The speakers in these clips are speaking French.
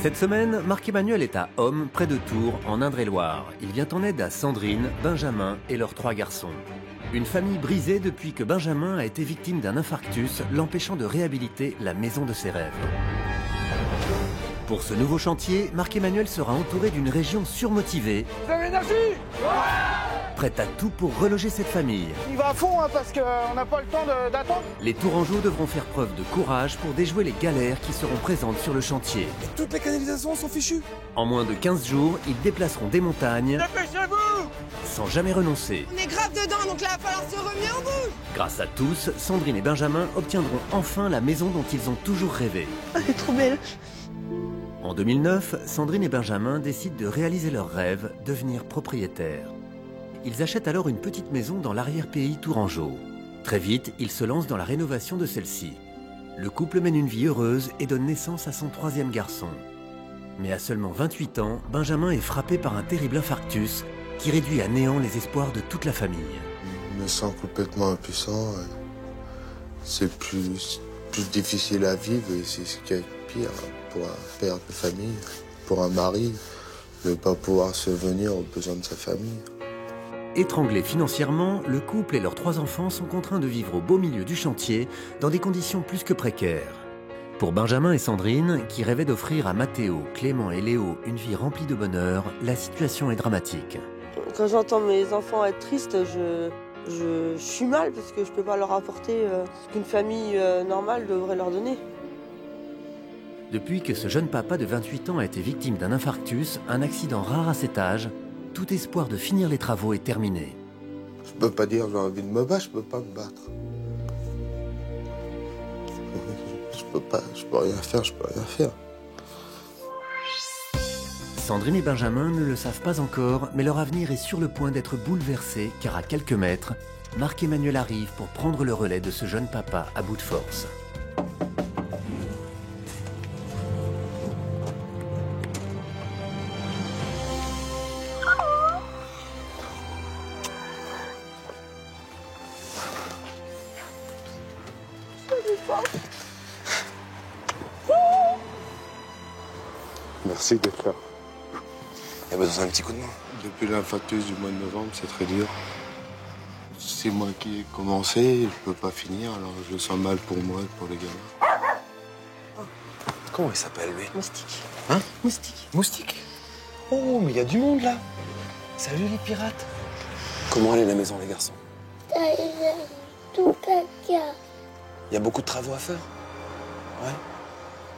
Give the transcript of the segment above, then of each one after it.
Cette semaine, Marc-Emmanuel est à Homme, près de Tours, en Indre-et-Loire. Il vient en aide à Sandrine, Benjamin et leurs 3 garçons. Une famille brisée depuis que Benjamin a été victime d'un infarctus, l'empêchant de réhabiliter la maison de ses rêves. Pour ce nouveau chantier, Marc-Emmanuel sera entouré d'une région surmotivée, prête à tout pour reloger cette famille. Il va à fond parce qu'on n'a pas le temps d'attendre. Les Tourangeaux devront faire preuve de courage pour déjouer les galères qui seront présentes sur le chantier. Et toutes les canalisations sont fichues. En moins de 15 jours, ils déplaceront des montagnes Dépêchez-vous! sans jamais renoncer. On est grave dedans, donc là, il va falloir se remettre en bouche. Grâce à tous, Sandrine et Benjamin obtiendront enfin la maison dont ils ont toujours rêvé. Elle est trop belle. En 2009, Sandrine et Benjamin décident de réaliser leur rêve, devenir propriétaires. Ils achètent alors une petite maison dans l'arrière-pays tourangeau. Très vite, ils se lancent dans la rénovation de celle-ci. Le couple mène une vie heureuse et donne naissance à son 3e garçon. Mais à seulement 28 ans, Benjamin est frappé par un terrible infarctus qui réduit à néant les espoirs de toute la famille. Je me sens complètement impuissant. C'est plus difficile à vivre et c'est ce qui est pire pour un père de famille, pour un mari, de ne pas pouvoir subvenir aux besoins de sa famille. Étranglés financièrement, le couple et leurs 3 enfants sont contraints de vivre au beau milieu du chantier dans des conditions plus que précaires. Pour Benjamin et Sandrine, qui rêvaient d'offrir à Mathéo, Clément et Léo une vie remplie de bonheur, la situation est dramatique. Quand j'entends mes enfants être tristes, je suis mal parce que je ne peux pas leur apporter ce qu'une famille normale devrait leur donner. Depuis que ce jeune papa de 28 ans a été victime d'un infarctus, un accident rare à cet âge, tout espoir de finir les travaux est terminé. Je peux pas dire j'ai envie de me battre, je peux pas me battre. Je peux rien faire. Sandrine et Benjamin ne le savent pas encore, mais leur avenir est sur le point d'être bouleversé car à quelques mètres, Marc-Emmanuel arrive pour prendre le relais de ce jeune papa à bout de force. Merci d'être là. Il y a besoin d'un petit coup de main. Depuis l'infarctus du mois de novembre, c'est très dur. C'est moi qui ai commencé, je peux pas finir, alors je sens mal pour moi et pour les gamins. Comment il s'appelle, lui? Moustique. Hein? Moustique. Moustique? Oh, mais il y a du monde, là. Salut, les pirates. Comment allait la maison, les garçons? Tout caca. Il y a beaucoup de travaux à faire? Ouais.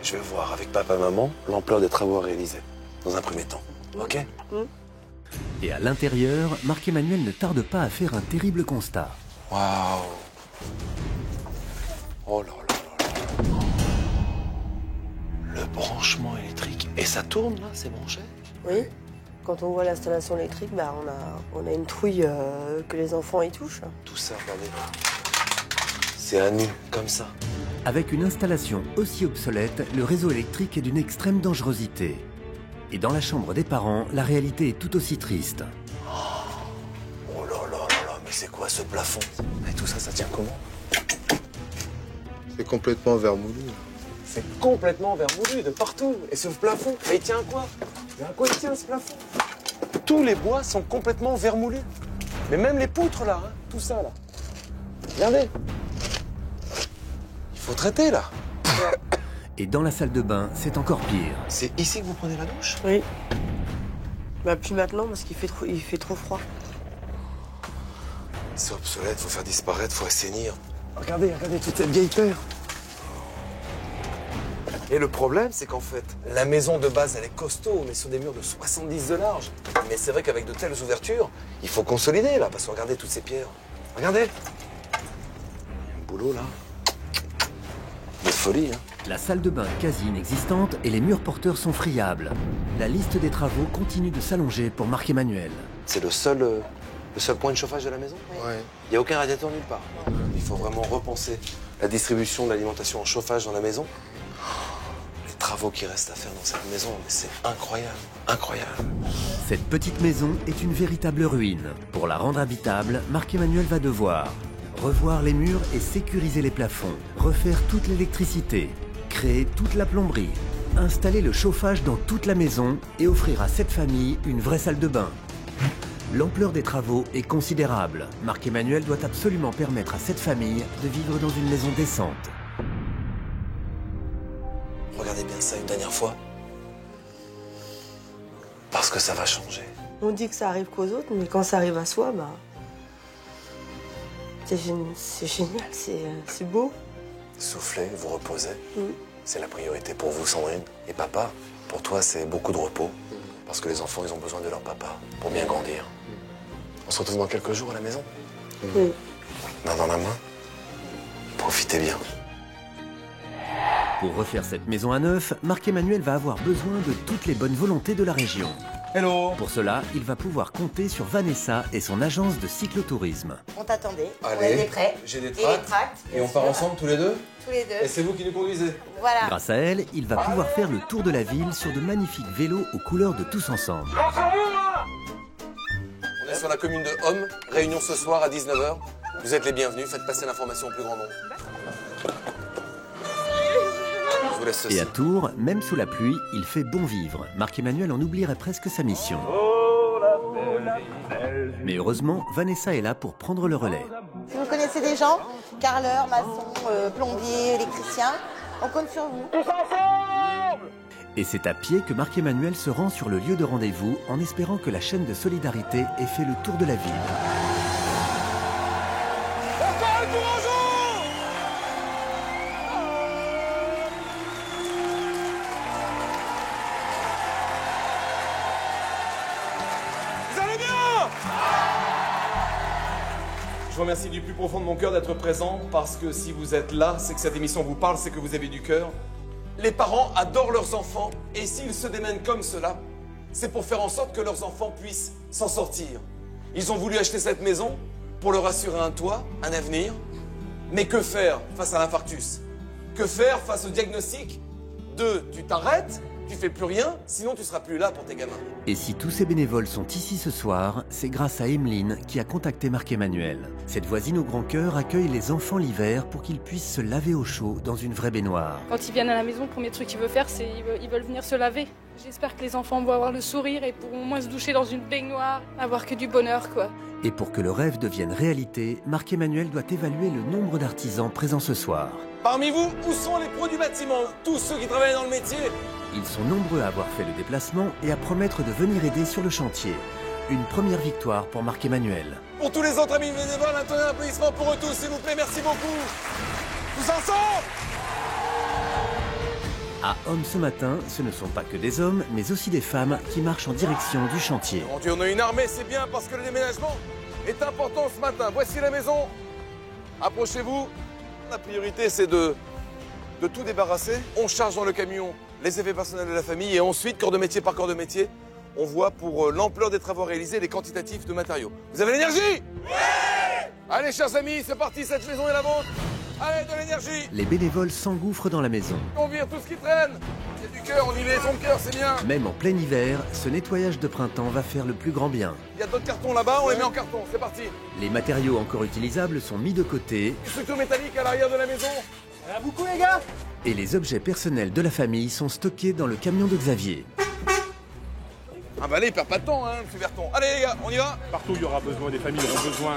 Je vais voir avec papa et maman l'ampleur des travaux à réaliser, dans un premier temps. Ok? Et à l'intérieur, Marc-Emmanuel ne tarde pas à faire un terrible constat. Waouh! Oh là là là là. Le branchement électrique. Et ça tourne, là, c'est branché? Oui. Quand on voit l'installation électrique, on a une trouille que les enfants y touchent. Tout ça, regardez. C'est à nu, comme ça. Avec une installation aussi obsolète, le réseau électrique est d'une extrême dangerosité. Et dans la chambre des parents, la réalité est tout aussi triste. Oh là là là là, mais c'est quoi ce plafond? Et tout ça, ça tient comment? C'est complètement vermoulu. C'est complètement vermoulu de partout. Et ce plafond, mais il tient à quoi? Mais à quoi il tient ce plafond? Tous les bois sont complètement vermoulus. Mais même les poutres là, hein, tout ça là. Regardez. Il faut traiter là. Et dans la salle de bain, c'est encore pire. C'est ici que vous prenez la douche? Oui. Plus maintenant parce qu'il fait trop froid. C'est obsolète, faut faire disparaître, faut assainir. Regardez toute cette vieille terre. Et le problème, c'est qu'en fait, la maison de base, elle est costaud, on est sur des murs de 70 de large. Mais c'est vrai qu'avec de telles ouvertures, il faut consolider, là, parce que regardez toutes ces pierres. Regardez. Il y a un boulot, là. De folie, hein. La salle de bain quasi inexistante et les murs porteurs sont friables. La liste des travaux continue de s'allonger pour Marc-Emmanuel. C'est le seul point de chauffage de la maison? Ouais. Il n'y a aucun radiateur nulle part. Il faut vraiment repenser la distribution de l'alimentation en chauffage dans la maison. Les travaux qui restent à faire dans cette maison, mais c'est incroyable, incroyable. Cette petite maison est une véritable ruine. Pour la rendre habitable, Marc-Emmanuel va devoir revoir les murs et sécuriser les plafonds, refaire toute l'électricité, créer toute la plomberie, installer le chauffage dans toute la maison et offrir à cette famille une vraie salle de bain. L'ampleur des travaux est considérable. Marc-Emmanuel doit absolument permettre à cette famille de vivre dans une maison décente. Regardez bien ça une dernière fois. Parce que ça va changer. On dit que ça arrive qu'aux autres, mais quand ça arrive à soi, bah, c'est génial, c'est beau. Soufflez, vous reposez. C'est la priorité pour vous, Sandrine. Et papa, pour toi, c'est beaucoup de repos. Parce que les enfants, ils ont besoin de leur papa pour bien grandir. On se retrouve dans quelques jours à la maison. Main dans la main. Profitez bien. Pour refaire cette maison à neuf, Marc-Emmanuel va avoir besoin de toutes les bonnes volontés de la région. Hello. Pour cela, il va pouvoir compter sur Vanessa et son agence de cyclotourisme. On t'attendait, on Allez, était prêts. j'ai des Et tracts. les tracts, Et on part ensemble tous les deux. tous les deux. Et c'est vous qui nous conduisez. Voilà. Grâce à elle, il va pouvoir faire le tour de la ville sur de magnifiques vélos aux couleurs de Tous Ensemble. On est sur la commune de Homme. Réunion ce soir à 19h. Vous êtes les bienvenus. Faites passer l'information au plus grand nombre. Je vous laisse ceci. Et à Tours, même sous la pluie, il fait bon vivre. Marc-Emmanuel en oublierait presque sa mission. Mais heureusement, Vanessa est là pour prendre le relais. Si vous connaissez des gens, carreleurs, maçons, plombiers, électriciens, on compte sur vous. Et c'est à pied que Marc-Emmanuel se rend sur le lieu de rendez-vous en espérant que la chaîne de solidarité ait fait le tour de la ville. Je vous remercie du plus profond de mon cœur d'être présent, parce que si vous êtes là, c'est que cette émission vous parle, c'est que vous avez du cœur. Les parents adorent leurs enfants, et s'ils se démènent comme cela, c'est pour faire en sorte que leurs enfants puissent s'en sortir. Ils ont voulu acheter cette maison pour leur assurer un toit, un avenir. Mais que faire face à l'infarctus? Que faire face au diagnostic de tu t'arrêtes, tu fais plus rien, sinon tu seras plus là pour tes gamins. Et si tous ces bénévoles sont ici ce soir, c'est grâce à Emeline qui a contacté Marc-Emmanuel. Cette voisine au grand cœur accueille les enfants l'hiver pour qu'ils puissent se laver au chaud dans une vraie baignoire. Quand ils viennent à la maison, le premier truc qu'ils veulent faire, c'est ils veulent venir se laver. J'espère que les enfants vont avoir le sourire et pourront au moins se doucher dans une baignoire, avoir que du bonheur, quoi. Et pour que le rêve devienne réalité, Marc-Emmanuel doit évaluer le nombre d'artisans présents ce soir. Parmi vous, où sont les pros du bâtiment? Tous ceux qui travaillent dans le métier? Ils sont nombreux à avoir fait le déplacement et à promettre de venir aider sur le chantier. Une première victoire pour Marc-Emmanuel. Pour tous les autres amis bénévoles, un tonnerre d'applaudissements pour eux tous, s'il vous plaît, merci beaucoup. Tous ensemble! À Homme ce matin, ce ne sont pas que des hommes, mais aussi des femmes qui marchent en direction du chantier. Mon Dieu, on a une armée, c'est bien parce que le déménagement est important ce matin. Voici la maison. Approchez-vous. La priorité, c'est de tout débarrasser. On charge dans le camion les effets personnels de la famille et ensuite, corps de métier par corps de métier, on voit pour l'ampleur des travaux réalisés les quantitatifs de matériaux. Vous avez l'énergie? Oui! Allez, chers amis, c'est parti, cette maison est la vôtre. Allez, de l'énergie! Les bénévoles s'engouffrent dans la maison. On vire tout ce qui traîne. Il y a du cœur, on y met son cœur, c'est bien. Même en plein hiver, ce nettoyage de printemps va faire le plus grand bien. Il y a d'autres cartons là-bas, on les met en carton, c'est parti. Les matériaux encore utilisables sont mis de côté Une structure métallique à l'arrière de la maison. À beaucoup les gars. et les objets personnels de la famille sont stockés dans le camion de Xavier. Ah bah allez, perd pas de temps, hein, M. Berton. Allez les gars, on y va? Partout où il y aura besoin, des familles auront besoin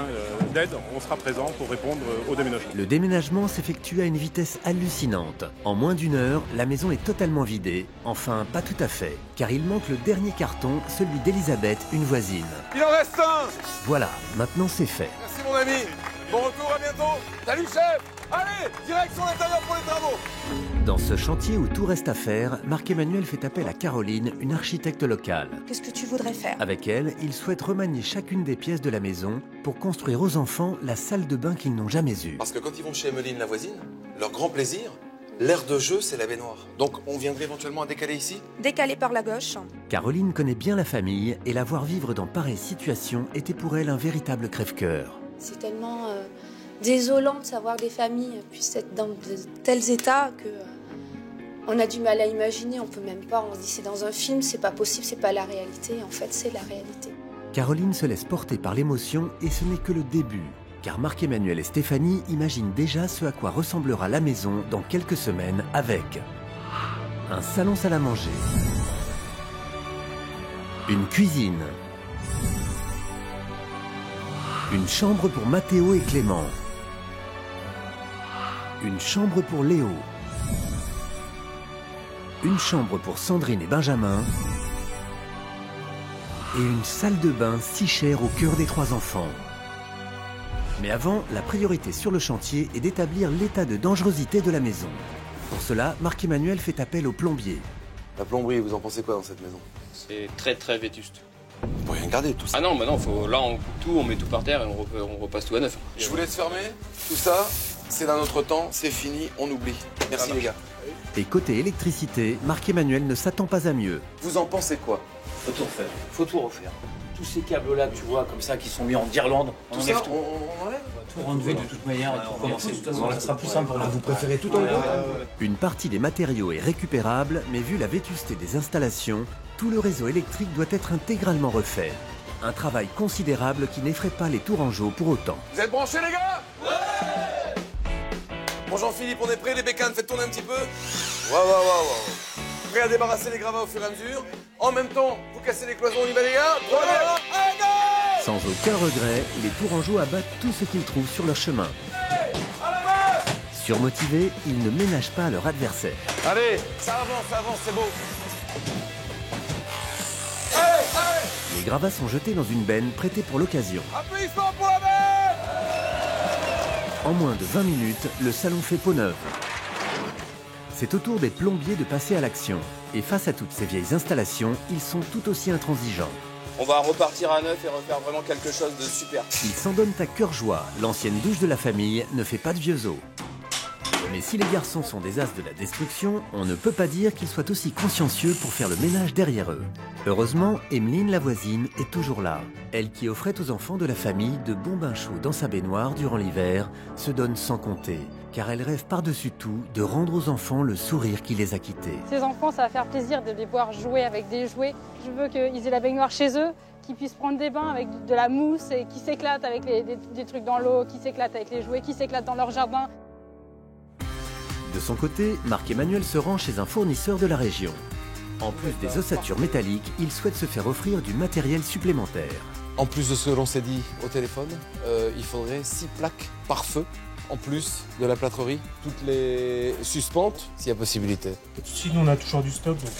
d'aide, on sera présent pour répondre au déménagement. Le déménagement s'effectue à une vitesse hallucinante. En moins d'une heure, la maison est totalement vidée. Enfin, pas tout à fait, car il manque le dernier carton, celui d'Elisabeth, une voisine. Il en reste un. Voilà, maintenant c'est fait. Merci mon ami. Bon retour, à bientôt. Salut chef. Allez, direction l'intérieur pour les travaux. Dans ce chantier où tout reste à faire, Marc-Emmanuel fait appel à Caroline, une architecte locale. Qu'est-ce que tu voudrais faire? Avec elle, il souhaite remanier chacune des pièces de la maison pour construire aux enfants la salle de bain qu'ils n'ont jamais eue. Parce que quand ils vont chez Emeline, la voisine, leur grand plaisir, l'aire de jeu, c'est la baignoire. Donc on viendrait éventuellement à décaler ici? Décalé par la gauche. Caroline connaît bien la famille et la voir vivre dans pareille situation était pour elle un véritable crève-cœur. C'est tellement désolant de savoir que des familles puissent être dans de tels états que on a du mal à imaginer, on peut même pas, on se dit c'est dans un film, c'est pas possible, c'est pas la réalité, en fait c'est la réalité. Caroline se laisse porter par l'émotion et ce n'est que le début, car Marc-Emmanuel et Stéphanie imaginent déjà ce à quoi ressemblera la maison dans quelques semaines avec un salon salle à manger, une cuisine, une chambre pour Mathéo et Clément, une chambre pour Léo, une chambre pour Sandrine et Benjamin et une salle de bain si chère au cœur des 3 enfants. Mais avant, la priorité sur le chantier est d'établir l'état de dangerosité de la maison. Pour cela, Marc-Emmanuel fait appel au plombier. La plomberie, vous en pensez quoi dans cette maison? C'est très vétuste. On peut rien garder tout ça. Ah non, bah non, là on coupe tout, on met tout par terre et on repasse tout à neuf. Je vous laisse fermer. Tout ça, c'est d'un autre temps, c'est fini, on oublie. Merci les gars. Et côté électricité, Marc-Emmanuel ne s'attend pas à mieux. Vous en pensez quoi? Faut tout refaire. Faut tout refaire. Tous ces câbles-là que tu vois comme ça qui sont mis en guirlande, on enlève tout. On enlève tout renlever de toute manière et tout recommencer. De toute façon, ça sera plus simple pour nous. Vous préférez tout enlever? Une partie des matériaux est récupérable, mais vu la vétusté des installations, tout le réseau électrique doit être intégralement refait. Un travail considérable qui n'effraie pas les Tourangeaux pour autant. Vous êtes branchés les gars? Ouais! Bon Jean-Philippe, on est prêts, les bécanes, faites tourner un petit peu. Waouh. Prêt à débarrasser les gravats au fur et à mesure. En même temps, vous cassez les cloisons, on y va les gars. 3, 2, 1, Sans aucun regret, les Tourangeaux abattent tout ce qu'ils trouvent sur leur chemin. Surmotivés, ils ne ménagent pas leur adversaire. Allez, ça avance, c'est beau. Les gravats sont jetés dans une benne prêtée pour l'occasion. Applaudissements pour la benne! En moins de 20 minutes, le salon fait peau neuve. C'est au tour des plombiers de passer à l'action. Et face à toutes ces vieilles installations, ils sont tout aussi intransigeants. On va repartir à neuf et refaire vraiment quelque chose de super. Ils s'en donnent à cœur joie. L'ancienne douche de la famille ne fait pas de vieux os. Mais si les garçons sont des as de la destruction, on ne peut pas dire qu'ils soient aussi consciencieux pour faire le ménage derrière eux. Heureusement, Emeline, la voisine, est toujours là. Elle qui offrait aux enfants de la famille de bons bains chauds dans sa baignoire durant l'hiver, se donne sans compter. Car elle rêve par-dessus tout de rendre aux enfants le sourire qui les a quittés. Ces enfants, ça va faire plaisir de les voir jouer avec des jouets. Je veux qu'ils aient la baignoire chez eux, qu'ils puissent prendre des bains avec de la mousse et qu'ils s'éclatent avec des trucs dans l'eau, qu'ils s'éclatent avec les jouets, qu'ils s'éclatent dans leur jardin. De son côté, Marc-Emmanuel se rend chez un fournisseur de la région. En plus des ossatures métalliques, il souhaite se faire offrir du matériel supplémentaire. En plus de ce que l'on s'est dit au téléphone, il faudrait 6 plaques par feu, en plus de la plâtrerie, toutes les suspentes, s'il y a possibilité. Si nous on a toujours du stock, donc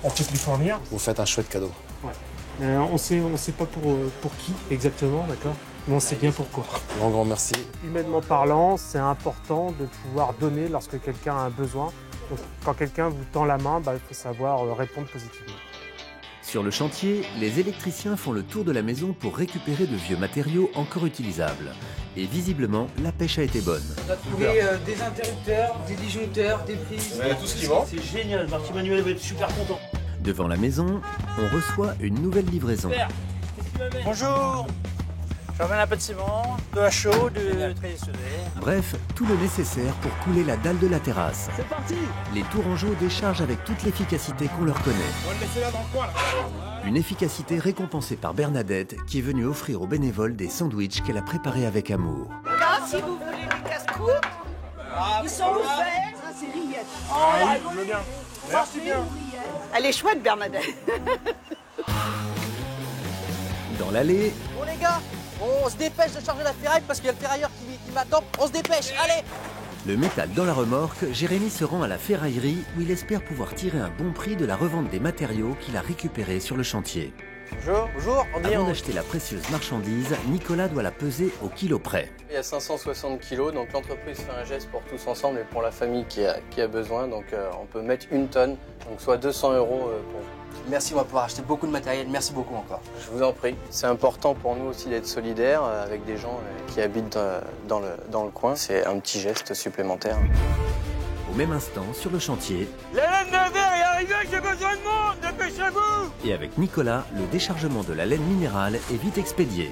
on peut te les fournir. Vous faites un chouette cadeau. Ouais. On sait pas pour qui exactement, d'accord? Mais on sait bien pourquoi. Grand merci. Humainement parlant, c'est important de pouvoir donner lorsque quelqu'un a un besoin. Donc, quand quelqu'un vous tend la main, il faut savoir répondre positivement. Sur le chantier, les électriciens font le tour de la maison pour récupérer de vieux matériaux encore utilisables. Et visiblement, la pêche a été bonne. On a trouvé des interrupteurs, des disjoncteurs, des prises. Tout ce qui manque. C'est génial, Marc-Emmanuel va être super content. Devant la maison, on reçoit une nouvelle livraison. Bonjour. Je ramène un peu de ciment, de la chaux, de treillis solaire. Bref, tout le nécessaire pour couler la dalle de la terrasse. C'est parti. Les Tourangeaux déchargent avec toute l'efficacité qu'on leur connaît. On va le laisser là dans le coin. Là. Une efficacité récompensée par Bernadette, qui est venue offrir aux bénévoles des sandwichs qu'elle a préparés avec amour. Là, si vous voulez des casse-croûtes, ils sont ouverts. Ça, c'est rillettes. Je veux bien. Merci bien. Elle est chouette, Bernadette. Dans l'allée... Bon les gars, on se dépêche de charger la ferraille parce qu'il y a le ferrailleur qui m'attend. On se dépêche, allez. Le métal dans la remorque, Jérémy se rend à la ferraillerie où il espère pouvoir tirer un bon prix de la revente des matériaux qu'il a récupérés sur le chantier. Bonjour. Avant d'acheter la précieuse marchandise, Nicolas doit la peser au kilo près. Il y a 560 kilos, donc l'entreprise fait un geste pour tous ensemble et pour la famille qui a besoin. Donc on peut mettre 1 tonne, donc soit 200 € pour vous. Merci, on va pouvoir acheter beaucoup de matériel. Merci beaucoup encore. Je vous en prie. C'est important pour nous aussi d'être solidaires avec des gens qui habitent dans le coin. C'est un petit geste supplémentaire. Au même instant, sur le chantier... La laine de verre est arrivée, j'ai besoin de monde, dépêchez-vous. Et avec Nicolas, le déchargement de la laine minérale est vite expédié.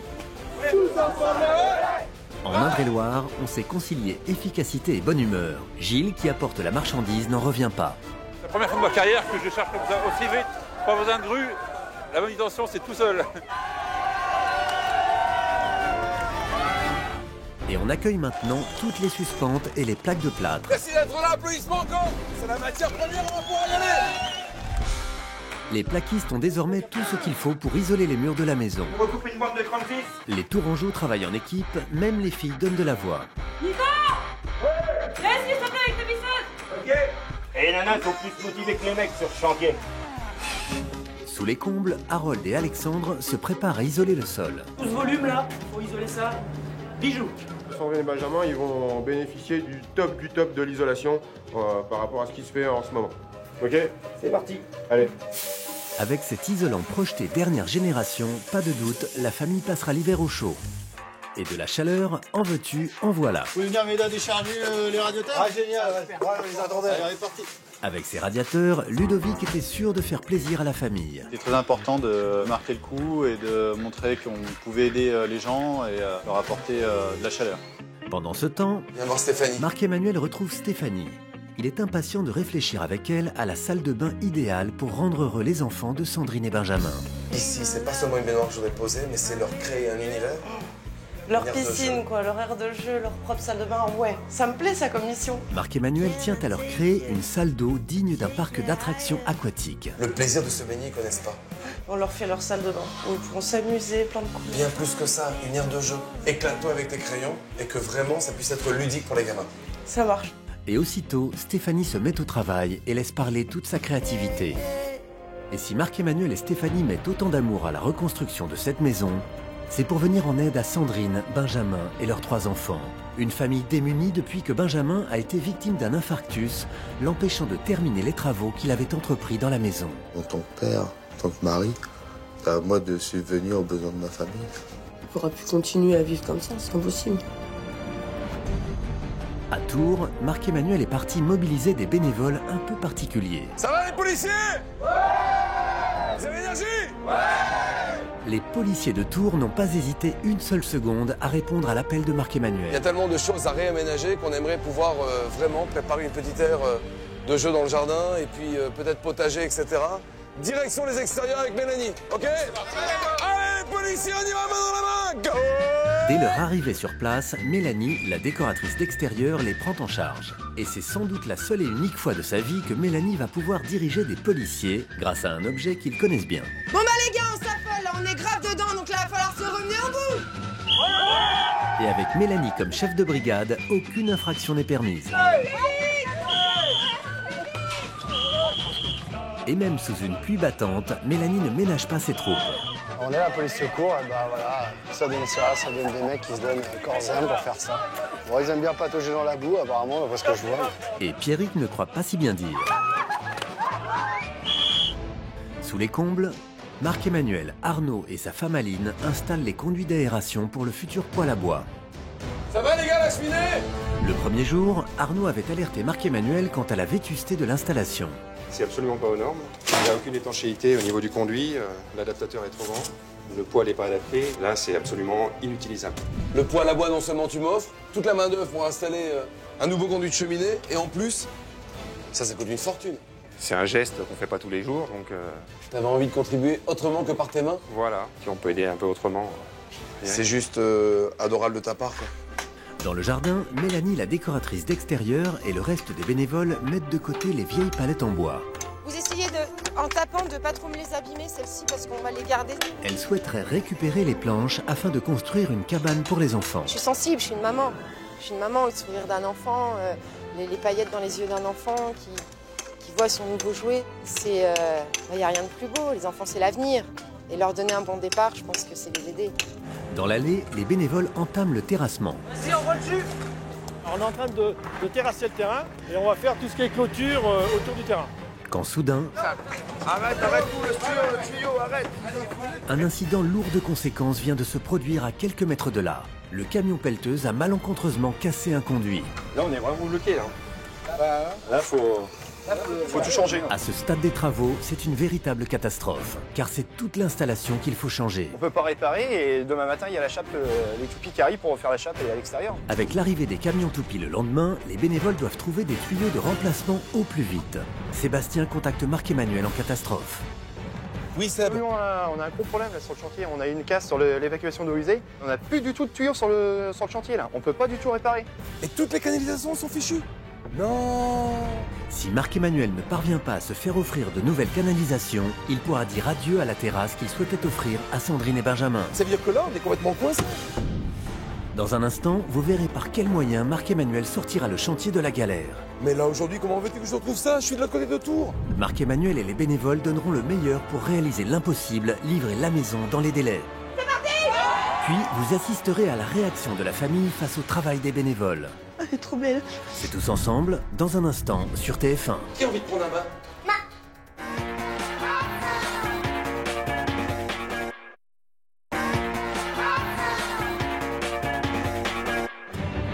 En Indre-et-Loire, on sait concilier efficacité et bonne humeur. Gilles, qui apporte la marchandise, n'en revient pas. C'est la première fois de ma carrière que je cherche comme ça aussi vite. Pas besoin de grue. La manutention, c'est tout seul. Et on accueille maintenant toutes les suspentes et les plaques de plâtre. Merci d'être là, applaudissements encore. C'est la matière première, on va pouvoir y aller. Les plaquistes ont désormais tout ce qu'il faut pour isoler les murs de la maison. On recoupe une bande de 36. Les Tourangeaux travaillent en équipe, même les filles donnent de la voix. Nico, viens ici, s'il te plaît, avec tes bisous. Ok. Et les nanas sont plus motivés que les mecs sur ce chantier. Sous les combles, Harold et Alexandre se préparent à isoler le sol. Tout ce volume là, faut isoler ça. Bijoux. Sandrine et Benjamin, ils vont bénéficier du top de l'isolation par rapport à ce qui se fait en ce moment. Ok? C'est parti. Allez. Avec cet isolant projeté dernière génération, pas de doute, la famille passera l'hiver au chaud. Et de la chaleur, en veux-tu, en voilà. Vous pouvez venir m'aider à décharger les radiateurs? Ah génial, ouais, on les attendait. Allez, on est parti. Avec ses radiateurs, Ludovic était sûr de faire plaisir à la famille. C'était très important de marquer le coup et de montrer qu'on pouvait aider les gens et leur apporter de la chaleur. Pendant ce temps, Viens voir Stéphanie. Marc-Emmanuel retrouve Stéphanie. Il est impatient de réfléchir avec elle à la salle de bain idéale pour rendre heureux les enfants de Sandrine et Benjamin. Ici, c'est pas seulement une baignoire que je voudrais poser, mais c'est leur créer un univers. Leur piscine, quoi, leur aire de jeu, leur propre salle de bain, ouais. Ça me plaît, ça, comme mission. Marc-Emmanuel tient à leur créer une salle d'eau digne d'un parc d'attractions aquatiques. Le plaisir de se baigner, ils connaissent pas. On leur fait leur salle de bain, où ils pourront s'amuser, plein de coups. Bien plus que ça, une aire de jeu. Éclate-toi avec tes crayons et que vraiment ça puisse être ludique pour les gamins. Ça marche. Et aussitôt, Stéphanie se met au travail et laisse parler toute sa créativité. Et si Marc-Emmanuel et Stéphanie mettent autant d'amour à la reconstruction de cette maison, c'est pour venir en aide à Sandrine, Benjamin et leurs 3 enfants. Une famille démunie depuis que Benjamin a été victime d'un infarctus, l'empêchant de terminer les travaux qu'il avait entrepris dans la maison. En tant que père, en tant que mari, c'est à moi de subvenir aux besoins de ma famille. Il pourra plus continuer à vivre comme ça, c'est impossible. À Tours, Marc-Emmanuel est parti mobiliser des bénévoles un peu particuliers. Ça va les policiers? Ouais. Vous avez l'énergie? Ouais. Les policiers de Tours n'ont pas hésité une seule seconde à répondre à l'appel de Marc-Emmanuel. Il y a tellement de choses à réaménager qu'on aimerait pouvoir vraiment préparer une petite aire de jeu dans le jardin et puis peut-être potager, etc. Direction les extérieurs avec Mélanie, ok? Allez, policiers, on y va, main dans la main! Go! Dès leur arrivée sur place, Mélanie, la décoratrice d'extérieur, les prend en charge. Et c'est sans doute la seule et unique fois de sa vie que Mélanie va pouvoir diriger des policiers grâce à un objet qu'ils connaissent bien. Bon bah les gars, on s'affole, là, on est grave dedans, donc là, il va falloir se revenir au bout. Et avec Mélanie comme chef de brigade, aucune infraction n'est permise. Et même sous une pluie battante, Mélanie ne ménage pas ses troupes. On est la police secours, et bah voilà, ça donne des mecs qui se donnent corps et âme pour faire ça. Bon, ils aiment bien patauger dans la boue, apparemment, d'après ce que je vois. Et Pierrick ne croit pas si bien dire. Sous les combles, Marc-Emmanuel, Arnaud et sa femme Aline installent les conduits d'aération pour le futur poêle à bois. Ça va les gars, la cheminée? Le premier jour, Arnaud avait alerté Marc-Emmanuel quant à la vétusté de l'installation. C'est absolument pas aux normes. Il n'y a aucune étanchéité au niveau du conduit. L'adaptateur est trop grand. Le poêle n'est pas adapté. Là, c'est absolument inutilisable. Le poêle à bois, non seulement tu m'offres, toute la main d'œuvre pour installer un nouveau conduit de cheminée, et en plus, ça coûte une fortune. C'est un geste qu'on fait pas tous les jours, donc... T'avais envie de contribuer autrement que par tes mains? Voilà, si on peut aider un peu autrement. C'est juste adorable de ta part, quoi. Dans le jardin, Mélanie, la décoratrice d'extérieur, et le reste des bénévoles mettent de côté les vieilles palettes en bois. Vous essayez en tapant, de pas trop me les abîmer, celles-ci, parce qu'on va les garder. Elle souhaiterait récupérer les planches afin de construire une cabane pour les enfants. Je suis sensible, je suis une maman. Je suis une maman, le sourire d'un enfant, les paillettes dans les yeux d'un enfant qui voit son nouveau jouet. Il n'y a rien de plus beau, les enfants c'est l'avenir. Et leur donner un bon départ, je pense que c'est les aider. Dans l'allée, les bénévoles entament le terrassement. Vas-y, on roule dessus. Alors, on est en train de terrasser le terrain et on va faire tout ce qui est clôture autour du terrain. Quand soudain... Arrête tout, le tuyau, arrête. Un incident lourd de conséquences vient de se produire à quelques mètres de là. Le camion pelleteuse a malencontreusement cassé un conduit. Là, on est vraiment bloqué. Là, faut tout changer. À ce stade des travaux, c'est une véritable catastrophe, car c'est toute l'installation qu'il faut changer. On peut pas réparer et demain matin, il y a la chape, les toupies qui arrivent pour refaire la chape et à l'extérieur. Avec l'arrivée des camions toupies le lendemain, les bénévoles doivent trouver des tuyaux de remplacement au plus vite. Sébastien contacte Marc-Emmanuel en catastrophe. Oui, Seb. On a un gros problème là sur le chantier. On a une casse sur l'évacuation d'eau usée. On n'a plus du tout de tuyaux sur le chantier là. On peut pas du tout réparer. Et toutes les canalisations sont fichues. Non. Si Marc-Emmanuel ne parvient pas à se faire offrir de nouvelles canalisations, il pourra dire adieu à la terrasse qu'il souhaitait offrir à Sandrine et Benjamin. Ça veut dire que là, on est complètement coincé. Dans un instant, vous verrez par quels moyens Marc-Emmanuel sortira le chantier de la galère. Mais là, aujourd'hui, comment veux-tu que je retrouve ça? Je suis de l'autre côté de Tours. Marc-Emmanuel et les bénévoles donneront le meilleur pour réaliser l'impossible, livrer la maison dans les délais. C'est parti! Puis, vous assisterez à la réaction de la famille face au travail des bénévoles. Elle est trop belle. C'est tous ensemble, dans un instant, sur TF1. Qui a envie de prendre un bain?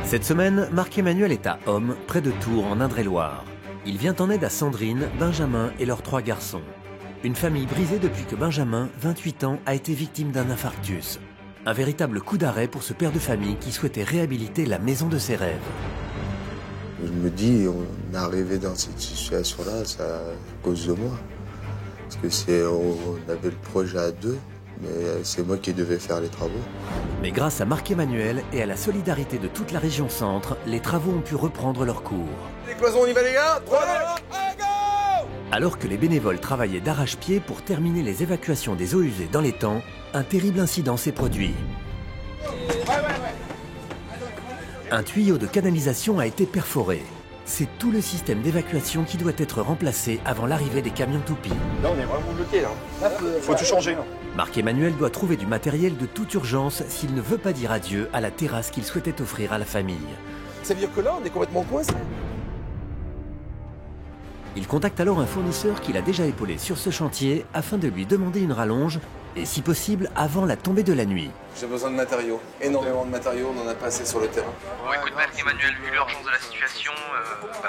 Cette semaine, Marc-Emmanuel est à Homme, près de Tours, en Indre-et-Loire. Il vient en aide à Sandrine, Benjamin et leurs 3 garçons. Une famille brisée depuis que Benjamin, 28 ans, a été victime d'un infarctus. Un véritable coup d'arrêt pour ce père de famille qui souhaitait réhabiliter la maison de ses rêves. Je me dis, on est arrivé dans cette situation-là, c'est à cause de moi. Parce que on avait le projet à 2, mais c'est moi qui devais faire les travaux. Mais grâce à Marc-Emmanuel et à la solidarité de toute la région centre, les travaux ont pu reprendre leur cours. Les cloisons, on y va les gars? 3, 2, 1, go! Alors que les bénévoles travaillaient d'arrache-pied pour terminer les évacuations des eaux usées dans les temps, un terrible incident s'est produit. Un tuyau de canalisation a été perforé. C'est tout le système d'évacuation qui doit être remplacé avant l'arrivée des camions toupies. Là, on est vraiment bloqué là. Faut tout changer là. Marc-Emmanuel doit trouver du matériel de toute urgence s'il ne veut pas dire adieu à la terrasse qu'il souhaitait offrir à la famille. Ça veut dire que là, on est complètement coincé. Il contacte alors un fournisseur qu'il a déjà épaulé sur ce chantier afin de lui demander une rallonge et si possible avant la tombée de la nuit. J'ai besoin de matériaux, énormément de matériaux, on n'en a pas assez sur le terrain. Bon, écoute Marc-Emmanuel, vu l'urgence de la situation,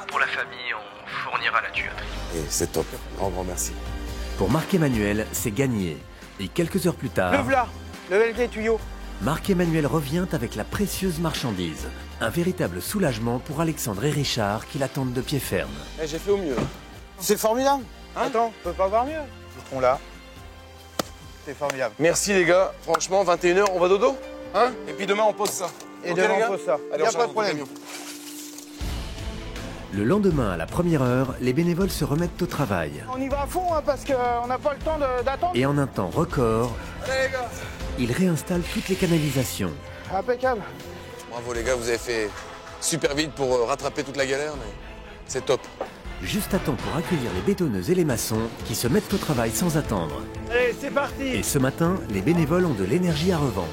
pour la famille, on fournira la tuyauterie. Et c'est top, grand merci. Pour Marc-Emmanuel, c'est gagné. Et quelques heures plus tard... Le voilà, le LG tuyau. Marc-Emmanuel revient avec la précieuse marchandise. Un véritable soulagement pour Alexandre et Richard qui l'attendent de pied ferme. J'ai fait au mieux. C'est formidable. Attends, on peut pas voir mieux. Ils seront là. C'est formidable. Merci les gars, franchement, 21h, on va dodo? Hein? Et puis demain, on pose ça. Et okay, demain, on pose ça. Allez, y a pas de problème. Le lendemain, à la première heure, les bénévoles se remettent au travail. On y va à fond hein, parce qu'on n'a pas le temps d'attendre. Et en un temps record, allez, les gars, ils réinstallent toutes les canalisations. Impeccable. Bravo les gars, vous avez fait super vite pour rattraper toute la galère, mais c'est top. Juste à temps pour accueillir les bétonneuses et les maçons qui se mettent au travail sans attendre. Allez, c'est parti. Et ce matin, les bénévoles ont de l'énergie à revendre.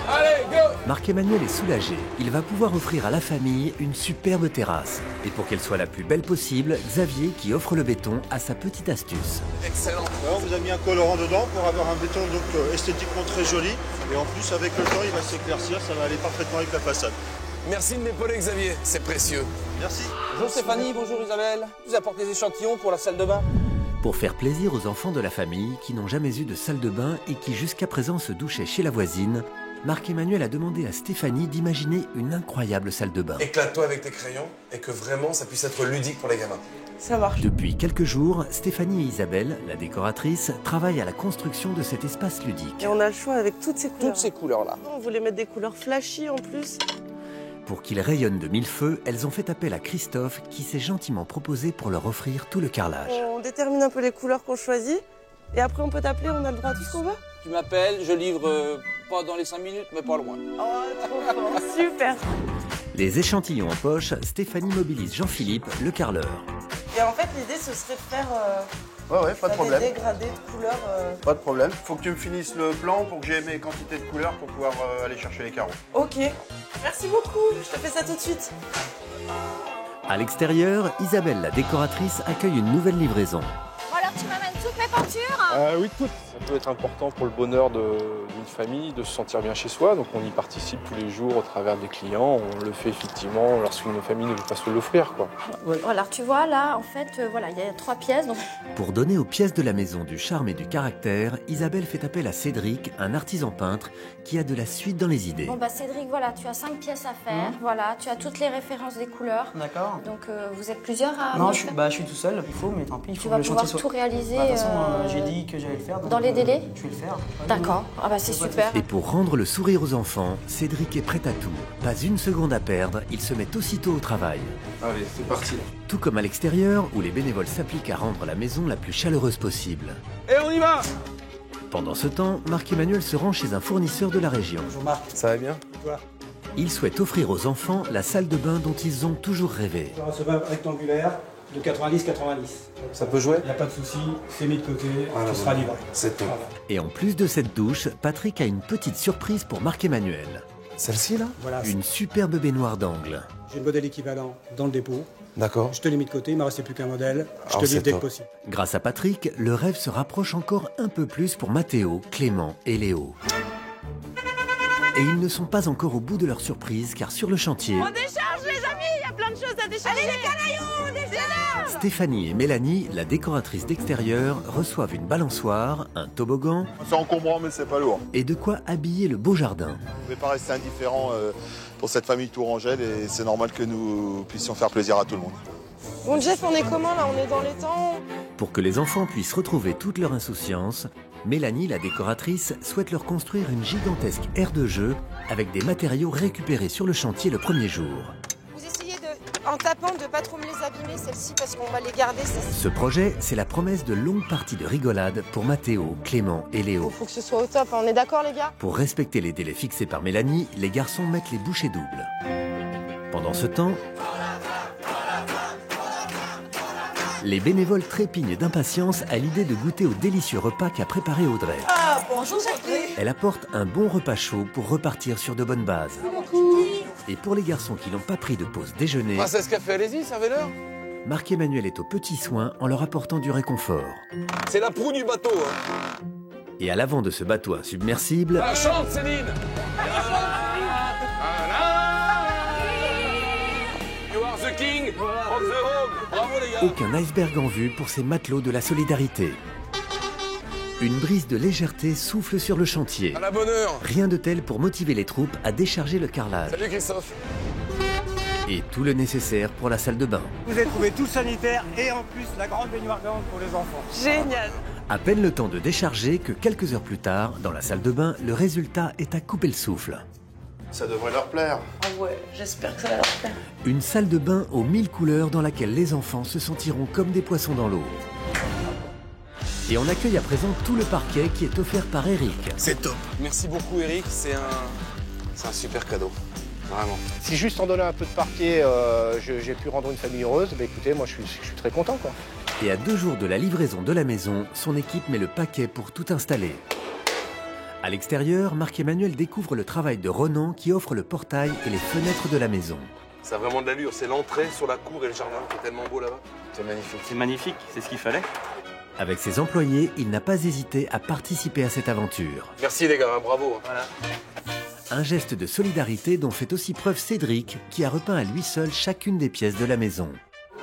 Allez, go! Marc-Emmanuel est soulagé. Il va pouvoir offrir à la famille une superbe terrasse. Et pour qu'elle soit la plus belle possible, Xavier, qui offre le béton, a sa petite astuce. Excellent. Alors, on vous a mis un colorant dedans pour avoir un béton donc esthétiquement très joli. Et en plus, avec le temps, il va s'éclaircir, ça va aller parfaitement avec la façade. Merci de m'épauler, Xavier, c'est précieux. Merci. Bonjour Stéphanie, bonjour Isabelle. Je vous apporte les échantillons pour la salle de bain. Pour faire plaisir aux enfants de la famille qui n'ont jamais eu de salle de bain et qui jusqu'à présent se douchaient chez la voisine, Marc-Emmanuel a demandé à Stéphanie d'imaginer une incroyable salle de bain. Éclate-toi avec tes crayons et que vraiment ça puisse être ludique pour les gamins. Ça marche. Depuis quelques jours, Stéphanie et Isabelle, la décoratrice, travaillent à la construction de cet espace ludique. Et on a le choix avec toutes ces couleurs. Toutes ces couleurs-là. On voulait mettre des couleurs flashy en plus. Pour qu'il rayonne de mille feux, elles ont fait appel à Christophe qui s'est gentiment proposé pour leur offrir tout le carrelage. On détermine un peu les couleurs qu'on choisit et après on peut t'appeler, on a le droit à tout ce qu'on veut. Tu m'appelles, je livre pas dans les 5 minutes, mais pas loin. Oh, trop fort, super. Les échantillons en poche, Stéphanie mobilise Jean-Philippe, le carreleur. Et en fait, l'idée, ce serait de faire ouais, pas de problème. des dégradés de couleurs. Pas de problème. Faut que tu me finisses le plan pour que j'ai mes quantités de couleurs pour pouvoir aller chercher les carreaux. Ok. Merci beaucoup. Je te fais ça tout de suite. À l'extérieur, Isabelle, la décoratrice, accueille une nouvelle livraison. Bon alors, tu m'amènes toutes mes peintures? Oui, toutes. Ça peut être important pour le bonheur d'une famille de se sentir bien chez soi. Donc on y participe tous les jours au travers des clients. On le fait effectivement lorsqu'une famille ne veut pas se l'offrir, quoi. Alors tu vois, là, en fait, voilà, il y a 3 pièces. Donc... Pour donner aux pièces de la maison du charme et du caractère, Isabelle fait appel à Cédric, un artisan peintre, qui a de la suite dans les idées. Bon bah Cédric, voilà, tu as 5 pièces à faire. Voilà, tu as toutes les références des couleurs. D'accord. Donc vous êtes plusieurs à... Non, je suis tout seul, il faut, mais tant pis, il faut tu que vas le pouvoir chantier soit... tout réaliser. De toute façon, j'ai dit que j'allais le faire. Dans les délais? Je vais le faire. D'accord. Ah bah c'est super. Et pour rendre le sourire aux enfants, Cédric est prêt à tout. Pas une seconde à perdre, il se met aussitôt au travail. Allez, c'est parti. Tout comme à l'extérieur, où les bénévoles s'appliquent à rendre la maison la plus chaleureuse possible. Et on y va! Pendant ce temps, Marc-Emmanuel se rend chez un fournisseur de la région. Bonjour Marc. Ça va bien? Toi? Il souhaite offrir aux enfants la salle de bain dont ils ont toujours rêvé. Ce bain rectangulaire de 90-90. Ça peut jouer? Il n'y a pas de souci, c'est mis de côté, tu seras livré. C'est top. Voilà. Et en plus de cette douche, Patrick a une petite surprise pour Marc-Emmanuel. Celle-ci là? Voilà. Une superbe baignoire d'angle. J'ai le modèle équivalent dans le dépôt. D'accord. Je te l'ai mis de côté, il ne m'a resté plus qu'un modèle. Je te Alors, livre dès que possible. Grâce à Patrick, le rêve se rapproche encore un peu plus pour Mathéo, Clément et Léo. Et ils ne sont pas encore au bout de leur surprise, car sur le chantier, On décharge les amis, il y a plein de choses à décharger. Allez les canailloux, on décharge. Stéphanie et Mélanie, la décoratrice d'extérieur, reçoivent une balançoire, un toboggan... C'est encombrant, mais c'est pas lourd. ...et de quoi habiller le beau jardin. On ne pouvait pas rester indifférent pour cette famille tourangelle et c'est normal que nous puissions faire plaisir à tout le monde. Bon Jeff, on est comment là? On est dans les temps? Pour que les enfants puissent retrouver toute leur insouciance, Mélanie, la décoratrice, souhaite leur construire une gigantesque aire de jeu avec des matériaux récupérés sur le chantier le premier jour. Vous essayez en tapant de pas trop me les abîmer celles-ci parce qu'on va les garder. Ce projet, c'est la promesse de longues parties de rigolade pour Mathéo, Clément et Léo. Faut que ce soit au top, on est d'accord les gars? Pour respecter les délais fixés par Mélanie, les garçons mettent les bouchées doubles. Pendant ce temps, les bénévoles trépignent d'impatience à l'idée de goûter au délicieux repas qu'a préparé Audrey. Ah, bonjour Jacqueline. Elle apporte un bon repas chaud pour repartir sur de bonnes bases. Et pour les garçons qui n'ont pas pris de pause déjeuner, Princesse Café, allez-y, servez-leur. Marc-Emmanuel est aux petits soins en leur apportant du réconfort. C'est la proue du bateau, hein. Et à l'avant de ce bateau insubmersible, Ah, chante Céline. You are the king of the home. Bravo les gars. aucun iceberg en vue pour ces matelots de la solidarité. Une brise de légèreté souffle sur le chantier. À la bonne heure. Rien de tel pour motiver les troupes à décharger le carrelage. Salut Christophe. Et tout le nécessaire pour la salle de bain. Vous avez trouvé tout sanitaire et en plus la grande baignoire d'angle pour les enfants. Génial. À peine le temps de décharger que quelques heures plus tard, dans la salle de bain, le résultat est à couper le souffle. Ça devrait leur plaire. Ah ouais, j'espère que ça va leur plaire. Une salle de bain aux 1000 couleurs dans laquelle les enfants se sentiront comme des poissons dans l'eau. Et on accueille à présent tout le parquet qui est offert par Eric. C'est top. Merci beaucoup Eric, c'est un super cadeau. Vraiment. Si juste en donnant un peu de parquet, j'ai pu rendre une famille heureuse, bah écoutez, moi je suis très content quoi. Et à 2 jours de la livraison de la maison, son équipe met le paquet pour tout installer. À l'extérieur, Marc-Emmanuel découvre le travail de Ronan qui offre le portail et les fenêtres de la maison. Ça a vraiment de l'allure, c'est l'entrée sur la cour et le jardin qui est tellement beau là-bas. C'est magnifique. C'est magnifique, c'est ce qu'il fallait. Avec ses employés, il n'a pas hésité à participer à cette aventure. Merci les gars, bravo. Voilà. Un geste de solidarité dont fait aussi preuve Cédric, qui a repeint à lui seul chacune des pièces de la maison.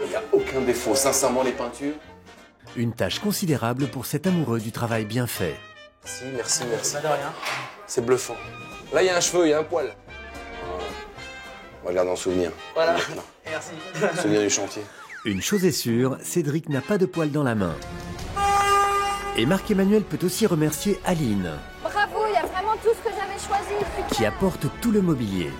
Il n'y a aucun défaut, sincèrement les peintures. Une tâche considérable pour cet amoureux du travail bien fait. Merci, merci. Pas de rien. C'est bluffant. Là, il y a un cheveu, il y a un poil. On va garder en souvenir. Voilà. Maintenant. Merci. Souvenir du chantier. Une chose est sûre, Cédric n'a pas de poil dans la main. Et Marc-Emmanuel peut aussi remercier Aline, Bravo, il y a vraiment tout ce que j'avais choisi. qui apporte tout le mobilier.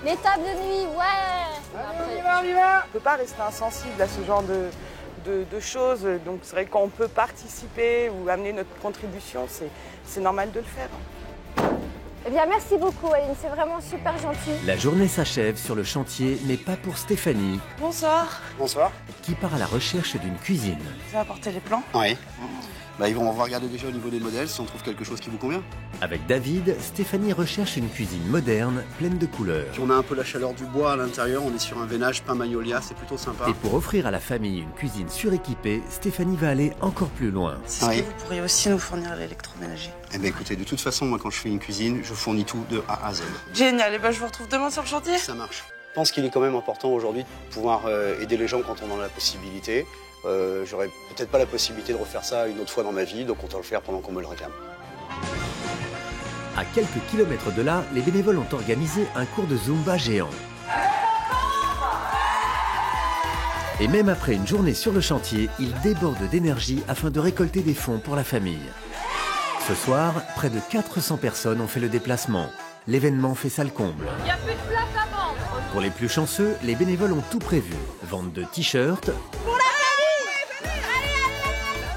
Les tables de nuit, ouais. On y va. On ne peut pas rester insensible à ce genre de choses. Donc c'est vrai que quand on peut participer ou amener notre contribution, c'est normal de le faire. Eh bien, merci beaucoup, Aline, c'est vraiment super gentil. La journée s'achève sur le chantier, mais pas pour Stéphanie, Bonsoir. Bonsoir. qui part à la recherche d'une cuisine. Vous avez apporté les plans? Oui. Bah, on va regarder déjà au niveau des modèles si on trouve quelque chose qui vous convient. Avec David, Stéphanie recherche une cuisine moderne, pleine de couleurs. Puis on a un peu la chaleur du bois à l'intérieur, on est sur un veinage peint magnolia, c'est plutôt sympa. Et pour offrir à la famille une cuisine suréquipée, Stéphanie va aller encore plus loin. Est-ce que vous pourriez aussi nous fournir l'électroménager? Eh bien écoutez, de toute façon, moi quand je fais une cuisine, je fournis tout de A à Z. Génial, et ben je vous retrouve demain sur le chantier. Ça marche. Je pense qu'il est quand même important aujourd'hui de pouvoir aider les gens quand on en a la possibilité. J'aurais peut-être pas la possibilité de refaire ça une autre fois dans ma vie, donc autant le faire pendant qu'on me le réclame. À quelques kilomètres de là, les bénévoles ont organisé un cours de Zumba géant. Et même après une journée sur le chantier, ils débordent d'énergie afin de récolter des fonds pour la famille. Ce soir, près de 400 personnes ont fait le déplacement. L'événement fait salle comble. Il n'y a plus de place à vendre. Pour les plus chanceux, les bénévoles ont tout prévu. Vente de t-shirts,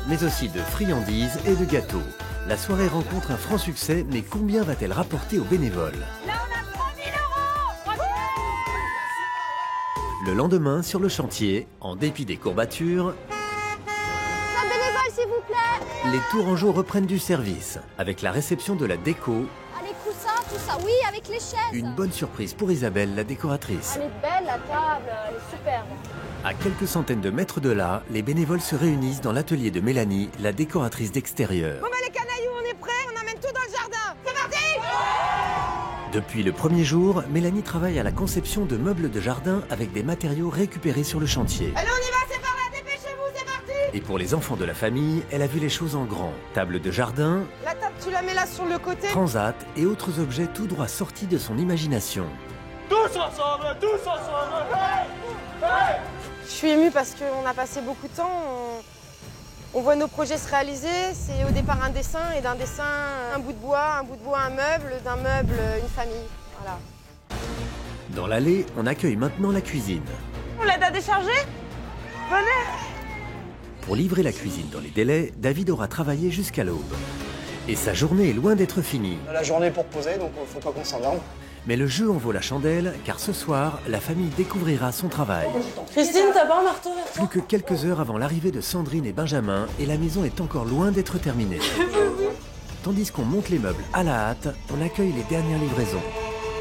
mais aussi de friandises et de gâteaux. La soirée rencontre un franc succès, mais combien va-t-elle rapporter aux bénévoles? Là, on a 3 000 €. Le lendemain, sur le chantier, en dépit des courbatures, Un bénévole, s'il vous plaît. les Tourangeaux reprennent du service, avec la réception de la déco. Ah, les coussins, tout ça. Oui, avec les chaises. Une bonne surprise pour Isabelle, la décoratrice. Elle est belle, la table. Elle est superbe. À quelques centaines de mètres de là, les bénévoles se réunissent dans l'atelier de Mélanie, la décoratrice d'extérieur. Bon bah les canailloux, on est prêts, on amène tout dans le jardin. C'est parti. Depuis le premier jour, Mélanie travaille à la conception de meubles de jardin avec des matériaux récupérés sur le chantier. Allez, on y va, c'est par là, dépêchez-vous, c'est parti. Et pour les enfants de la famille, elle a vu les choses en grand. Table de jardin, La table, tu la mets là sur le côté. transat et autres objets tout droit sortis de son imagination. Tous ensemble, tous ensemble. Hey, hey. Je suis émue parce qu'on a passé beaucoup de temps. On voit nos projets se réaliser. C'est au départ un dessin et d'un dessin un bout de bois, un meuble, d'un meuble une famille. Voilà. Dans l'allée, on accueille maintenant la cuisine. On l'aide à décharger. Venez. Pour livrer la cuisine dans les délais, David aura travaillé jusqu'à l'aube. Et sa journée est loin d'être finie. La journée pour poser, donc faut pas qu'on s'endorme. Mais le jeu en vaut la chandelle, car ce soir, la famille découvrira son travail. Christine, t'as pas un marteau vers toi? Plus que quelques heures avant l'arrivée de Sandrine et Benjamin, et la maison est encore loin d'être terminée. Tandis qu'on monte les meubles à la hâte, on accueille les dernières livraisons.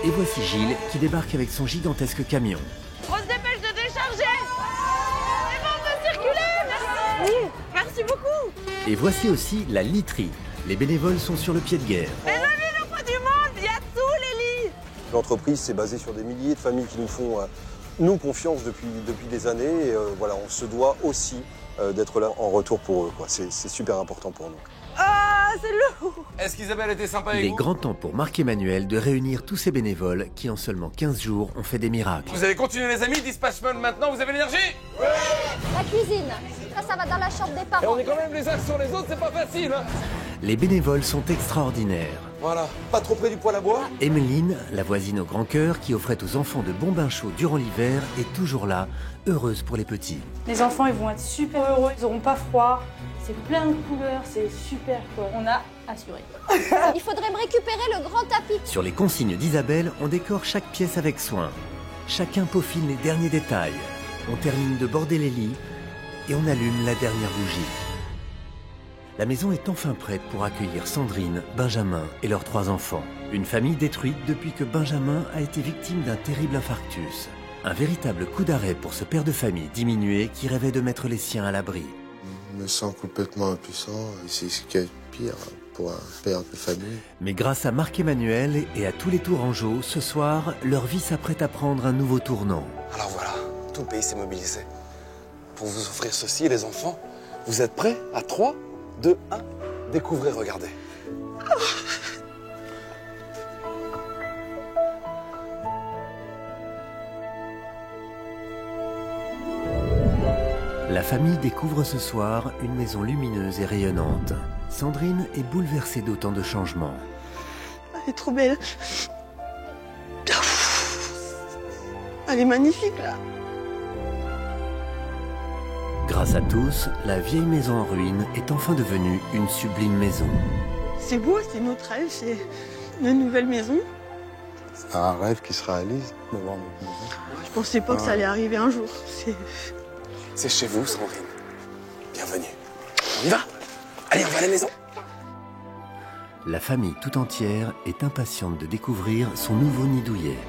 Et voici Gilles qui débarque avec son gigantesque camion. On se dépêche de décharger. C'est bon, on peut circuler. Merci. Merci beaucoup. Et voici aussi la literie. Les bénévoles sont sur le pied de guerre. Les amis, le pas du monde, il y a tous les lits. L'entreprise, c'est basé sur des milliers de familles qui nous font nous confiance depuis des années. Et voilà, on se doit aussi d'être là en retour pour eux. C'est super important pour nous. Ah, c'est lourd. Est-ce qu'Isabelle était sympa avec Il est vous? grand temps pour Marc-Emmanuel de réunir tous ces bénévoles qui, en seulement 15 jours, ont fait des miracles. Vous allez continuer les amis, dispatchment maintenant, vous avez l'énergie? La cuisine. Ça va dans la chambre des Et parents. on est quand même les uns sur les autres, c'est pas facile, hein? Les bénévoles sont extraordinaires. Voilà, pas trop près du poêle à bois. Emeline, la voisine au grand cœur qui offrait aux enfants de bons bains chauds durant l'hiver, est toujours là, heureuse pour les petits. Les enfants, ils vont être super heureux, ils n'auront pas froid. C'est plein de couleurs, c'est super quoi. On a assuré. Il faudrait me récupérer le grand tapis. Sur les consignes d'Isabelle, on décore chaque pièce avec soin. Chacun peaufine les derniers détails. On termine de border les lits et on allume la dernière bougie. La maison est enfin prête pour accueillir Sandrine, Benjamin et leurs 3 enfants. Une famille détruite depuis que Benjamin a été victime d'un terrible infarctus. Un véritable coup d'arrêt pour ce père de famille diminué qui rêvait de mettre les siens à l'abri. Je me sens complètement impuissant et c'est ce qui est pire pour un père de famille. Mais grâce à Marc-Emmanuel et à tous les Tourangeaux, ce soir, leur vie s'apprête à prendre un nouveau tournant. Alors voilà, tout le pays s'est mobilisé pour vous offrir ceci, les enfants. Vous êtes prêts? À 3, 2, 1, découvrez, regardez. La famille découvre ce soir une maison lumineuse et rayonnante. Sandrine est bouleversée d'autant de changements. Elle est trop belle. Elle est magnifique là. Grâce à tous, la vieille maison en ruine est enfin devenue une sublime maison. C'est beau, c'est notre rêve, c'est une nouvelle maison. C'est un rêve qui se réalise d'avoir notre maison. Je pensais pas que ça allait arriver un jour. C'est chez vous, Sandrine. Bienvenue. On y va? Allez, on va à la maison. La famille tout entière est impatiente de découvrir son nouveau nid douillet.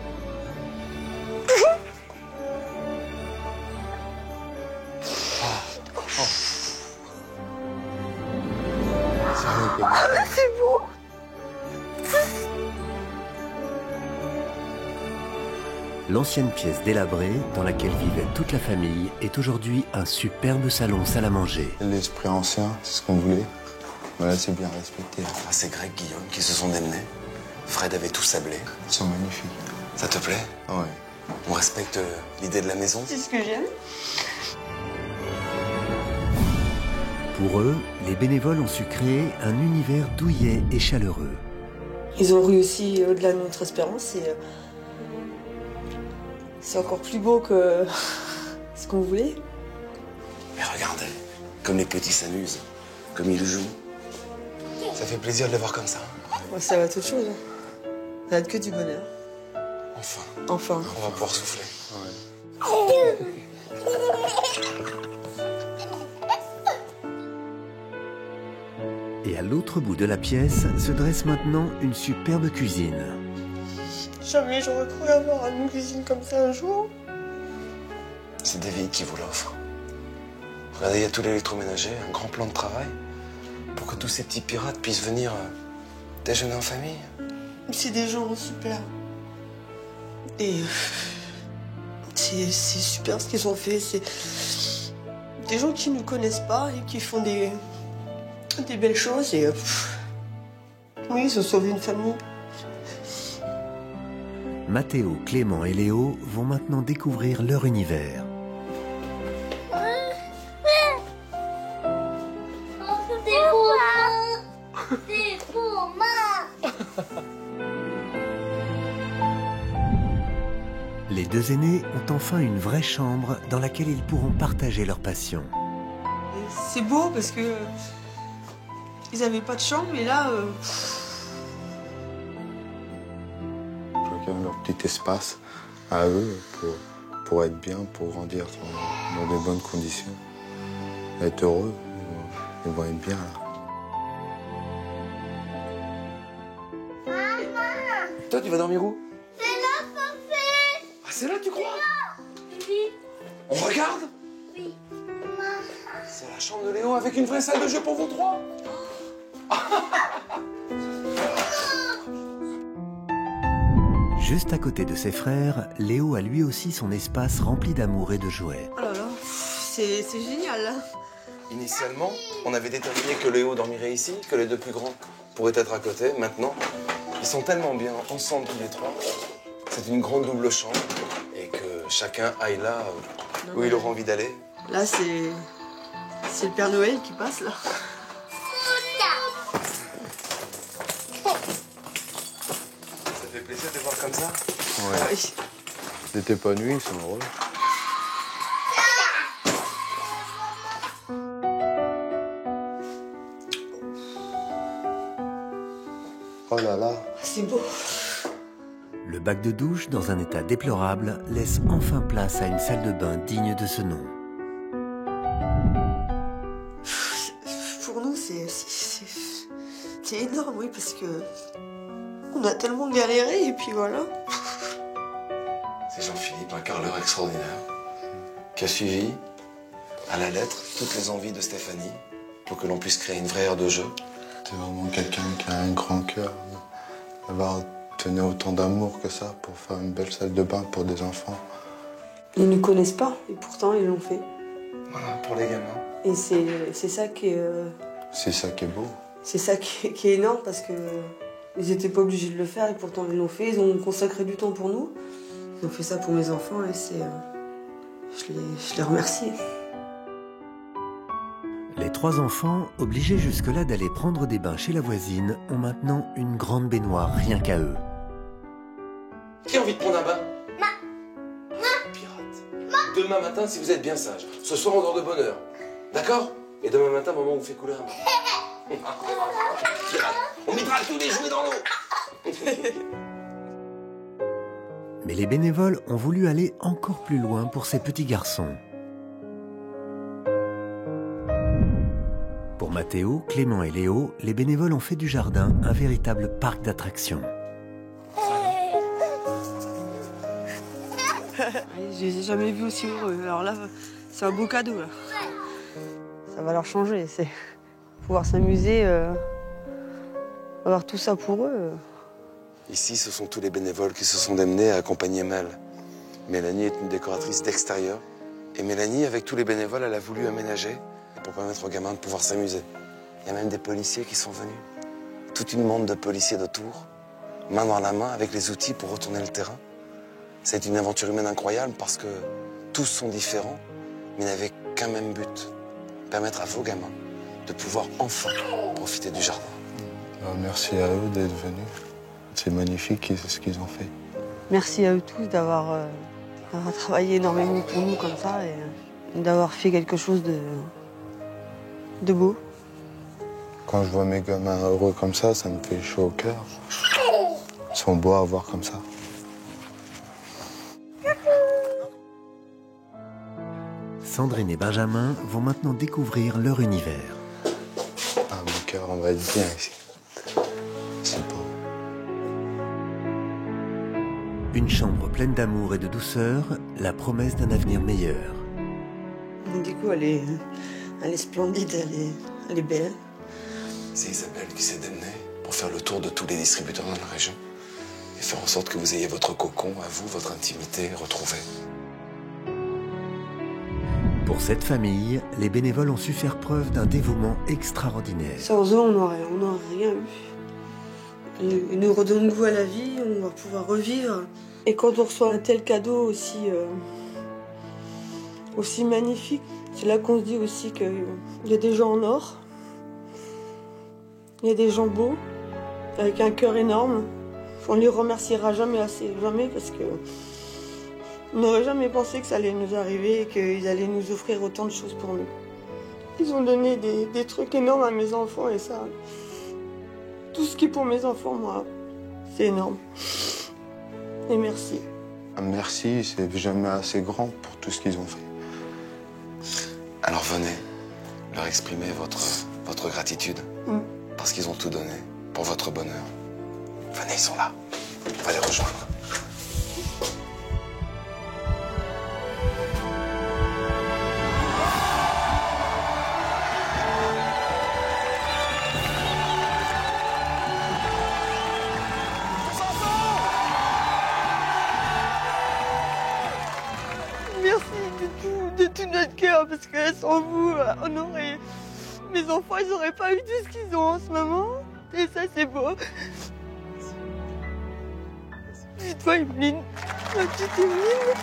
C'est beau. L'ancienne pièce délabrée, dans laquelle vivait toute la famille, est aujourd'hui un superbe salon salle à manger. L'esprit ancien, c'est ce qu'on voulait. Voilà, c'est bien respecté. Ah, c'est Greg, Guillaume qui se sont démenés. Fred avait tout sablé. Ils sont magnifiques. Ça te plaît? Ouais. On respecte l'idée de la maison? C'est ce que j'aime. Pour eux, les bénévoles ont su créer un univers douillet et chaleureux. Ils ont réussi au-delà de notre espérance et c'est encore plus beau que ce qu'on voulait. Mais regardez, comme les petits s'amusent, comme ils jouent. Ça fait plaisir de les voir comme ça. Ouais, ça va être autre chose. Ça va être que du bonheur. Enfin. Enfin. On va pouvoir souffler. Et à l'autre bout de la pièce se dresse maintenant une superbe cuisine. Jamais j'aurais cru avoir une cuisine comme ça un jour. C'est David qui vous l'offre. Regardez, il y a tout l'électroménager, un grand plan de travail pour que tous ces petits pirates puissent venir déjeuner en famille. C'est des gens super. Et c'est super ce qu'ils ont fait. C'est des gens qui ne nous connaissent pas et qui font des belles choses. Et oui, ils ont sauvé une famille. Mathéo, Clément et Léo vont maintenant découvrir leur univers. Les deux aînés ont enfin une vraie chambre dans laquelle ils pourront partager leur passion. C'est beau parce que ils n'avaient pas de chambre, mais là... Chacun leur petit espace à eux pour être bien, pour grandir dans de bonnes conditions. Être heureux, ils vont être bien là. Toi, tu vas dormir où? C'est là, papa. Ah, c'est là, tu crois? Oui. On regarde? Oui. C'est la chambre de Léo avec une vraie salle de jeu pour vous trois? Juste à côté de ses frères, Léo a lui aussi son espace rempli d'amour et de jouets. Oh là là, c'est génial là. Initialement, on avait déterminé que Léo dormirait ici, que les deux plus grands pourraient être à côté. Maintenant, ils sont tellement bien ensemble tous les trois. C'est une grande double chambre et que chacun aille là où il aura envie d'aller. Là, c'est le Père Noël qui passe là. Ça fait plaisir de les voir comme ça? Ouais. Oui. Ils n'étaient pas nuits, ils sont heureux. Oh là là. C'est beau. Le bac de douche, dans un état déplorable, laisse enfin place à une salle de bain digne de ce nom. Pour nous, c'est énorme, oui, parce que on a tellement galéré et puis voilà. C'est Jean-Philippe, un carreleur extraordinaire, qui a suivi à la lettre toutes les envies de Stéphanie pour que l'on puisse créer une vraie aire de jeu. C'est vraiment quelqu'un qui a un grand cœur. D'avoir donné autant d'amour que ça pour faire une belle salle de bain pour des enfants. Ils ne connaissent pas et pourtant ils l'ont fait. Voilà, pour les gamins. Et c'est ça qui est... C'est ça qui est beau. C'est ça qui est énorme parce que ils n'étaient pas obligés de le faire et pourtant ils l'ont fait. Ils ont consacré du temps pour nous. Ils ont fait ça pour mes enfants et c'est... je les remercie. Les trois enfants, obligés jusque-là d'aller prendre des bains chez la voisine, ont maintenant une grande baignoire rien qu'à eux. Qui a envie de prendre un bain? Pirate. Demain matin, si vous êtes bien sage. Ce soir, on dort de bonne heure. D'accord? Et demain matin, maman vous fait couler un bain. Pirate. On mettra tous les jouets dans l'eau. Mais les bénévoles ont voulu aller encore plus loin pour ces petits garçons. Pour Mathéo, Clément et Léo, les bénévoles ont fait du jardin un véritable parc d'attractions. Je les ai jamais vus aussi heureux. Alors là, c'est un beau cadeau là. Ça va leur changer. C'est pouvoir s'amuser, avoir tout ça pour eux. Ici, ce sont tous les bénévoles qui se sont démenés à accompagner Mel. Mélanie est une décoratrice d'extérieur. Et Mélanie, avec tous les bénévoles, elle a voulu aménager pour permettre aux gamins de pouvoir s'amuser. Il y a même des policiers qui sont venus. Toute une bande de policiers de Tours, main dans la main, avec les outils pour retourner le terrain. C'est une aventure humaine incroyable parce que tous sont différents, mais n'avaient qu'un même but. Permettre à vos gamins de pouvoir enfin profiter du jardin. Merci à eux d'être venus. C'est magnifique ce qu'ils ont fait. Merci à eux tous d'avoir travaillé énormément pour nous comme ça et d'avoir fait quelque chose de beau. Quand je vois mes gamins heureux comme ça me fait chaud au cœur. Ils sont beaux à voir comme ça. Sandrine et Benjamin vont maintenant découvrir leur univers. Ah, mon cœur, on va être bien ici. C'est beau. Une chambre pleine d'amour et de douceur, la promesse d'un avenir meilleur. Du coup, elle est splendide, elle est belle. C'est Isabelle qui s'est démenée pour faire le tour de tous les distributeurs dans la région et faire en sorte que vous ayez votre cocon à vous, votre intimité retrouvée. Pour cette famille, les bénévoles ont su faire preuve d'un dévouement extraordinaire. Sans eux, on n'aurait rien eu. Ils nous redonnent goût à la vie, on va pouvoir revivre. Et quand on reçoit un tel cadeau aussi magnifique, c'est là qu'on se dit aussi qu'il y a des gens en or. Il y a des gens beaux, avec un cœur énorme. On ne les remerciera jamais assez, jamais, parce que on n'aurait jamais pensé que ça allait nous arriver et qu'ils allaient nous offrir autant de choses pour nous. Ils ont donné des trucs énormes à mes enfants et ça, tout ce qui est pour mes enfants, moi, c'est énorme. Et merci. Un merci, c'est jamais assez grand pour tout ce qu'ils ont fait. Alors venez leur exprimer votre gratitude. Parce qu'ils ont tout donné pour votre bonheur. Venez, ils sont là. On va les rejoindre. Merci de tout notre cœur, parce que sans vous, mes enfants, ils n'auraient pas eu tout ce qu'ils ont en ce moment. Et ça, c'est beau. Et toi, Emeline, ma petite Emeline.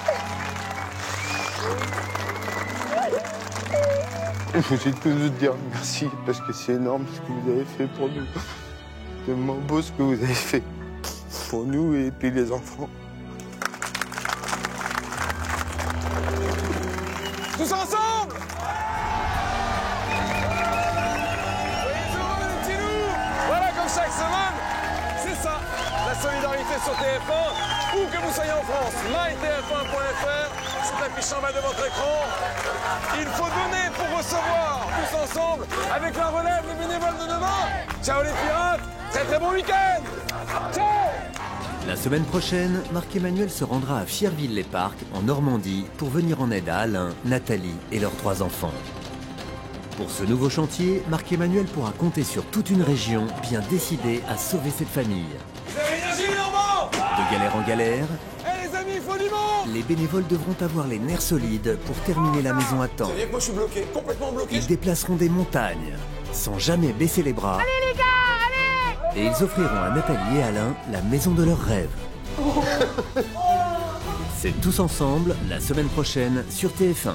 Je suis tous de dire merci, parce que c'est énorme ce que vous avez fait pour nous. C'est tellement beau ce que vous avez fait pour nous et puis les enfants. Tous ensemble! Soyez heureux, les petits loups! Voilà, comme chaque semaine, c'est ça, la solidarité sur TF1, où que vous soyez en France, mytf1.fr, c'est affiché en bas de votre écran. Il faut donner pour recevoir, tous ensemble, avec la relève, les bénévoles de demain. Ciao les pirates, très très bon week-end! Ciao! La semaine prochaine, Marc-Emmanuel se rendra à Fierville-les-Parcs, en Normandie, pour venir en aide à Alain, Nathalie et leurs 3 enfants. Pour ce nouveau chantier, Marc-Emmanuel pourra compter sur toute une région bien décidée à sauver cette famille. Vous avez l'énergie, Normand! De galère en galère, Eh les amis, il faut du monde! les bénévoles devront avoir les nerfs solides pour terminer la maison à temps. Vous savez que moi je suis bloqué, complètement bloqué. Ils déplaceront des montagnes, sans jamais baisser les bras. Allez les gars, allez! Et ils offriront à Nathalie et Alain la maison de leurs rêves. C'est Tous ensemble, la semaine prochaine sur TF1.